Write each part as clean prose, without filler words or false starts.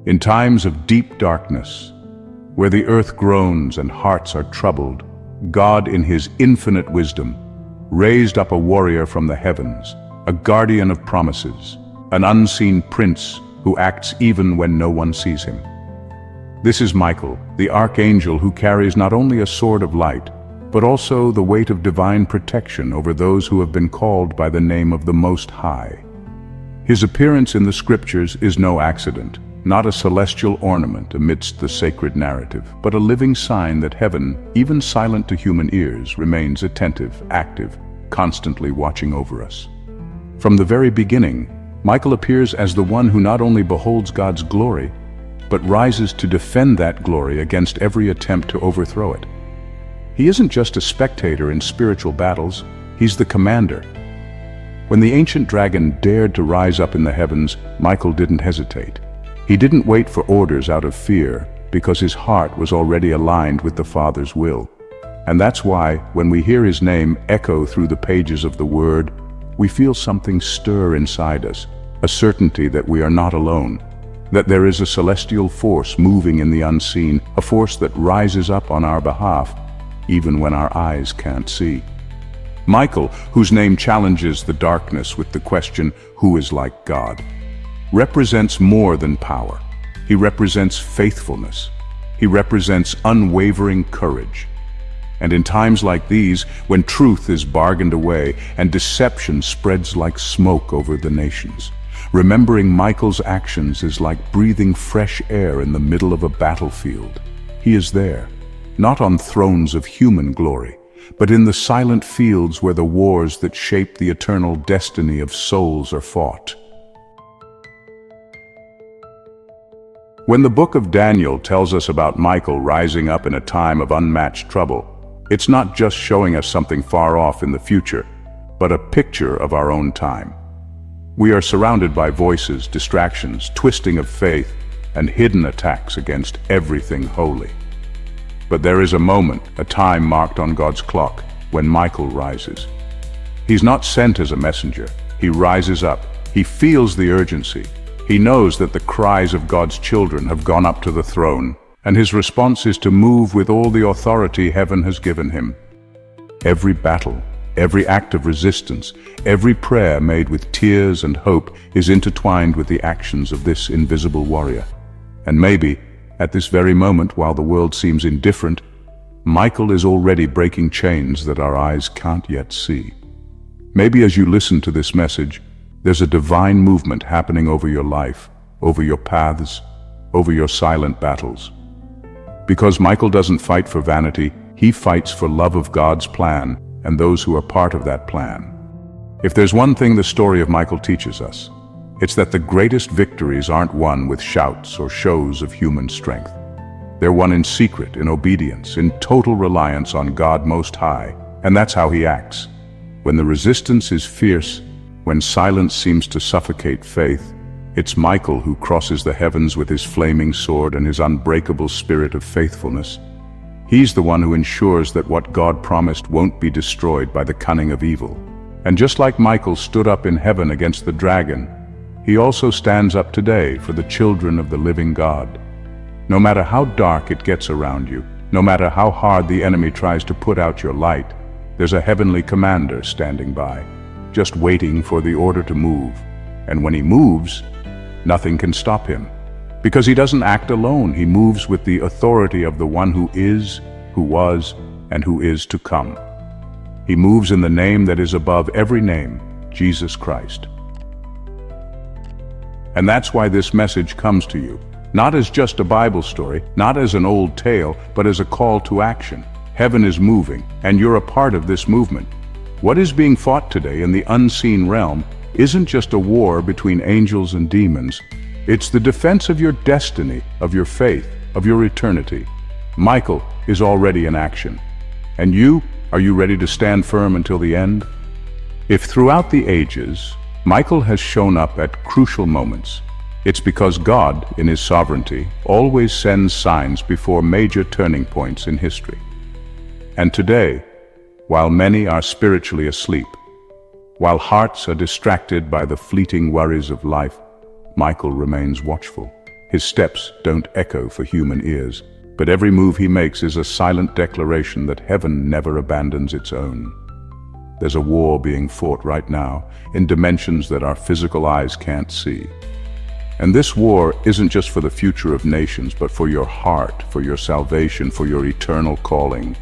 In times of deep darkness, where the earth groans and hearts are troubled, God, in his infinite wisdom, raised up a warrior from the heavens, a guardian of promises, an unseen prince who acts even when no one sees him. This is Michael, the archangel who carries not only a sword of light, but also the weight of divine protection over those who have been called by the name of the Most High. His appearance in the scriptures is no accident, not a celestial ornament amidst the sacred narrative, but a living sign that heaven, even silent to human ears, remains attentive, active, constantly watching over us. From the very beginning, Michael appears as the one who not only beholds God's glory, but rises to defend that glory against every attempt to overthrow it. He isn't just a spectator in spiritual battles, he's the commander. When the ancient dragon dared to rise up in the heavens, Michael didn't hesitate. He didn't wait for orders out of fear, because his heart was already aligned with the Father's will. And that's why, when we hear his name echo through the pages of the Word, we feel something stir inside us, a certainty that we are not alone, that there is a celestial force moving in the unseen, a force that rises up on our behalf, even when our eyes can't see. Michael, whose name challenges the darkness with the question, who is like God, represents more than power. He represents faithfulness. He represents unwavering courage. And in times like these, when truth is bargained away and deception spreads like smoke over the nations, remembering Michael's actions is like breathing fresh air in the middle of a battlefield. He is there, not on thrones of human glory, but in the silent fields where the wars that shape the eternal destiny of souls are fought. When the book of Daniel tells us about Michael rising up in a time of unmatched trouble, it's not just showing us something far off in the future, but a picture of our own time. We are surrounded by voices, distractions, twisting of faith, and hidden attacks against everything holy. But there is a moment, a time marked on God's clock, when Michael rises. He's not sent as a messenger. He rises up. He feels the urgency. He knows that the cries of God's children have gone up to the throne, and his response is to move with all the authority heaven has given him. Every battle, every act of resistance, every prayer made with tears and hope is intertwined with the actions of this invisible warrior. And maybe, at this very moment, while the world seems indifferent, Michael is already breaking chains that our eyes can't yet see. Maybe as you listen to this message, there's a divine movement happening over your life, over your paths, over your silent battles. Because Michael doesn't fight for vanity, he fights for love of God's plan and those who are part of that plan. If there's one thing the story of Michael teaches us, it's that the greatest victories aren't won with shouts or shows of human strength. They're won in secret, in obedience, in total reliance on God Most High, and that's how he acts. When the resistance is fierce, when silence seems to suffocate faith, it's Michael who crosses the heavens with his flaming sword and his unbreakable spirit of faithfulness. He's the one who ensures that what God promised won't be destroyed by the cunning of evil. And just like Michael stood up in heaven against the dragon, he also stands up today for the children of the living God. No matter how dark it gets around you, no matter how hard the enemy tries to put out your light, there's a heavenly commander standing by, just waiting for the order to move. And when he moves, nothing can stop him. Because he doesn't act alone, he moves with the authority of the one who is, who was, and who is to come. He moves in the name that is above every name, Jesus Christ. And that's why this message comes to you, not as just a Bible story, not as an old tale, but as a call to action. Heaven is moving, and you're a part of this movement. What is being fought today in the unseen realm isn't just a war between angels and demons. It's the defense of your destiny, of your faith, of your eternity. Michael is already in action. And you, are you ready to stand firm until the end? If throughout the ages, Michael has shown up at crucial moments, it's because God, in his sovereignty, always sends signs before major turning points in history. And today, while many are spiritually asleep, while hearts are distracted by the fleeting worries of life, Michael remains watchful. His steps don't echo for human ears, but every move he makes is a silent declaration that heaven never abandons its own. There's a war being fought right now in dimensions that our physical eyes can't see. And this war isn't just for the future of nations, but for your heart, for your salvation, for your eternal calling.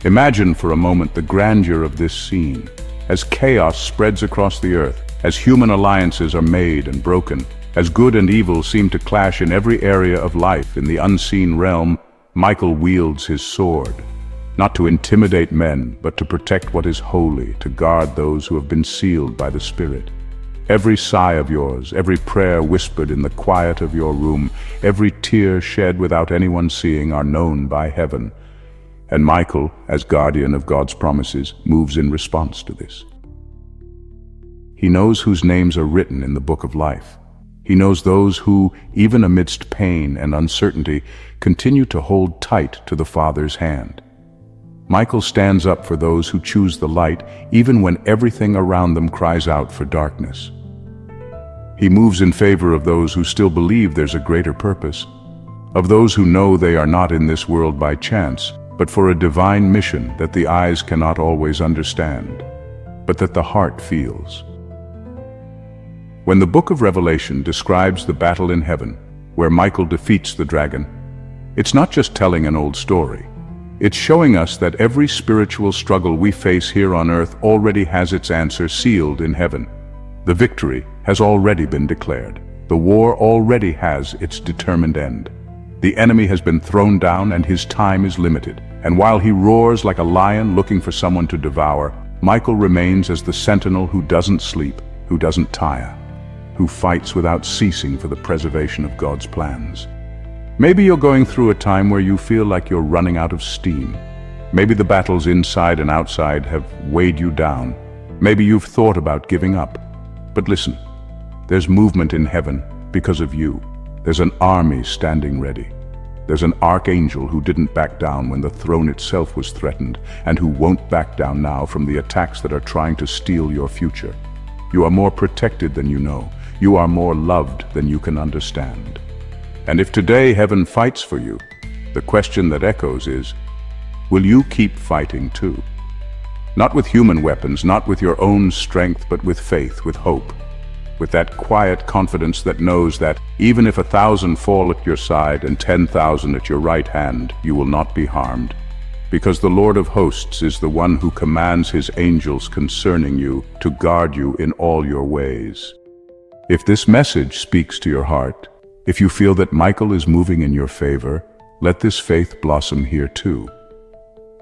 Imagine for a moment the grandeur of this scene, as chaos spreads across the earth, as human alliances are made and broken, as good and evil seem to clash in every area of life. In the unseen realm, Michael wields his sword, not to intimidate men, but to protect what is holy, to guard those who have been sealed by the Spirit. Every sigh of yours, every prayer whispered in the quiet of your room, every tear shed without anyone seeing are known by heaven. And Michael, as guardian of God's promises, moves in response to this. He knows whose names are written in the book of life. He knows those who, even amidst pain and uncertainty, continue to hold tight to the Father's hand. Michael stands up for those who choose the light, even when everything around them cries out for darkness. He moves in favor of those who still believe there's a greater purpose, of those who know they are not in this world by chance, but for a divine mission that the eyes cannot always understand, but that the heart feels. When the book of Revelation describes the battle in heaven, where Michael defeats the dragon, it's not just telling an old story. It's showing us that every spiritual struggle we face here on earth already has its answer sealed in heaven. The victory has already been declared. The war already has its determined end. The enemy has been thrown down and his time is limited. And while he roars like a lion looking for someone to devour, Michael remains as the sentinel who doesn't sleep, who doesn't tire, who fights without ceasing for the preservation of God's plans. Maybe you're going through a time where you feel like you're running out of steam. Maybe the battles inside and outside have weighed you down. Maybe you've thought about giving up. But listen, there's movement in heaven because of you. There's an army standing ready. There's an archangel who didn't back down when the throne itself was threatened, and who won't back down now from the attacks that are trying to steal your future. You are more protected than you know. You are more loved than you can understand. And if today heaven fights for you, the question that echoes is, will you keep fighting too? Not with human weapons, not with your own strength, but with faith, with hope, with that quiet confidence that knows that even if 1,000 fall at your side and 10,000 at your right hand, you will not be harmed, because the Lord of hosts is the one who commands his angels concerning you to guard you in all your ways. If this message speaks to your heart, if you feel that Michael is moving in your favor, let this faith blossom here too.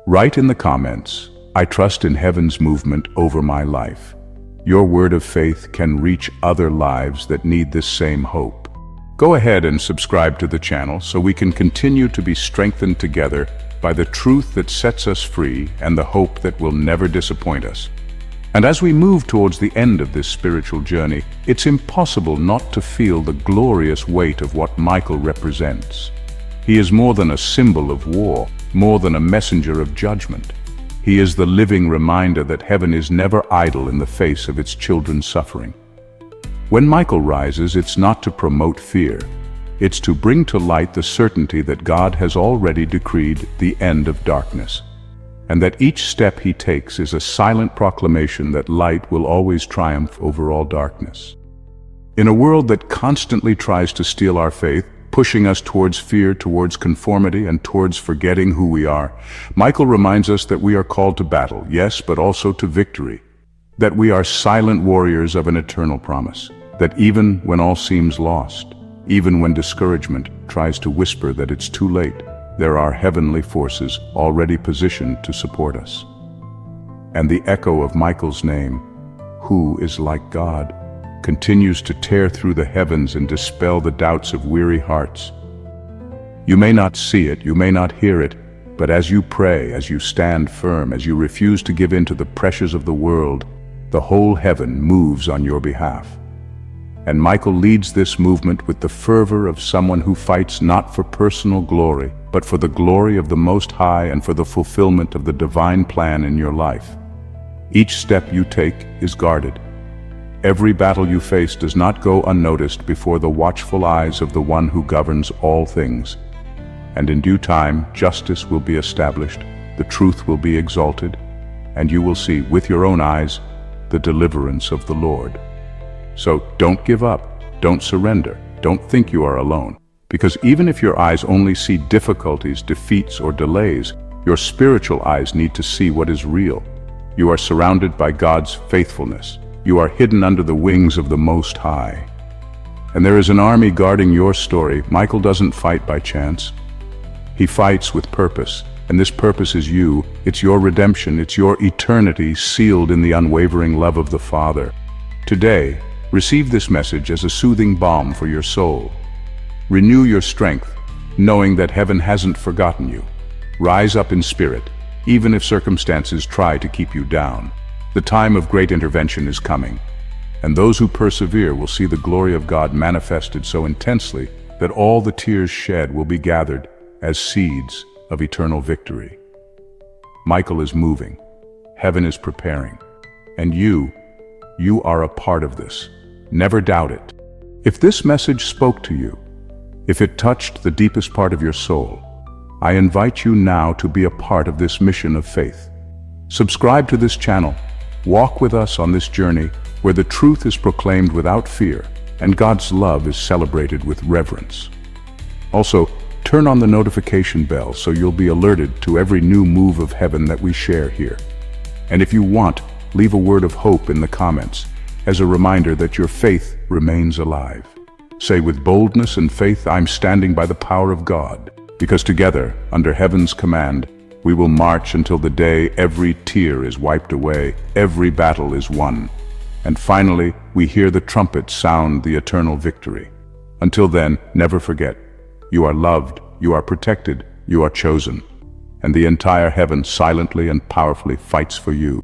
Write in the comments, I trust in heaven's movement over my life. Your word of faith can reach other lives that need this same hope. Go ahead and subscribe to the channel so we can continue to be strengthened together by the truth that sets us free and the hope that will never disappoint us. And as we move towards the end of this spiritual journey, it's impossible not to feel the glorious weight of what Michael represents. He is more than a symbol of war, more than a messenger of judgment. He is the living reminder that heaven is never idle in the face of its children's suffering. When Michael rises, it's not to promote fear. It's to bring to light the certainty that God has already decreed the end of darkness, and that each step he takes is a silent proclamation that light will always triumph over all darkness. In a world that constantly tries to steal our faith, pushing us towards fear, towards conformity, and towards forgetting who we are, Michael reminds us that we are called to battle, yes, but also to victory, that we are silent warriors of an eternal promise, that even when all seems lost, even when discouragement tries to whisper that it's too late, there are heavenly forces already positioned to support us. And the echo of Michael's name, who is like God, continues to tear through the heavens and dispel the doubts of weary hearts. You may not see it, you may not hear it, but as you pray, as you stand firm, as you refuse to give in to the pressures of the world, the whole heaven moves on your behalf. And Michael leads this movement with the fervor of someone who fights not for personal glory, but for the glory of the Most High and for the fulfillment of the divine plan in your life. Each step you take is guarded. Every battle you face does not go unnoticed before the watchful eyes of the one who governs all things. And in due time, justice will be established, the truth will be exalted, and you will see with your own eyes the deliverance of the Lord. So don't give up, don't surrender, don't think you are alone. Because even if your eyes only see difficulties, defeats, or delays, your spiritual eyes need to see what is real. You are surrounded by God's faithfulness. You are hidden under the wings of the Most High. And there is an army guarding your story. Michael doesn't fight by chance. He fights with purpose, and this purpose is you. It's your redemption, it's your eternity sealed in the unwavering love of the Father. Today, receive this message as a soothing balm for your soul. Renew your strength, knowing that heaven hasn't forgotten you. Rise up in spirit, even if circumstances try to keep you down. The time of great intervention is coming, and those who persevere will see the glory of God manifested so intensely that all the tears shed will be gathered as seeds of eternal victory. Michael is moving, heaven is preparing, and you are a part of this. Never doubt it. If this message spoke to you, if it touched the deepest part of your soul, I invite you now to be a part of this mission of faith. Subscribe to this channel. Walk with us on this journey where the truth is proclaimed without fear and God's love is celebrated with reverence. Also, turn on the notification bell so you'll be alerted to every new move of heaven that we share here. And if you want, leave a word of hope in the comments as a reminder that your faith remains alive. Say with boldness and faith, I'm standing by the power of God, because together, under heaven's command, we will march until the day every tear is wiped away, every battle is won, and finally we hear the trumpet sound the eternal victory. Until then, never forget, you are loved, you are protected, you are chosen, and the entire heaven silently and powerfully fights for you.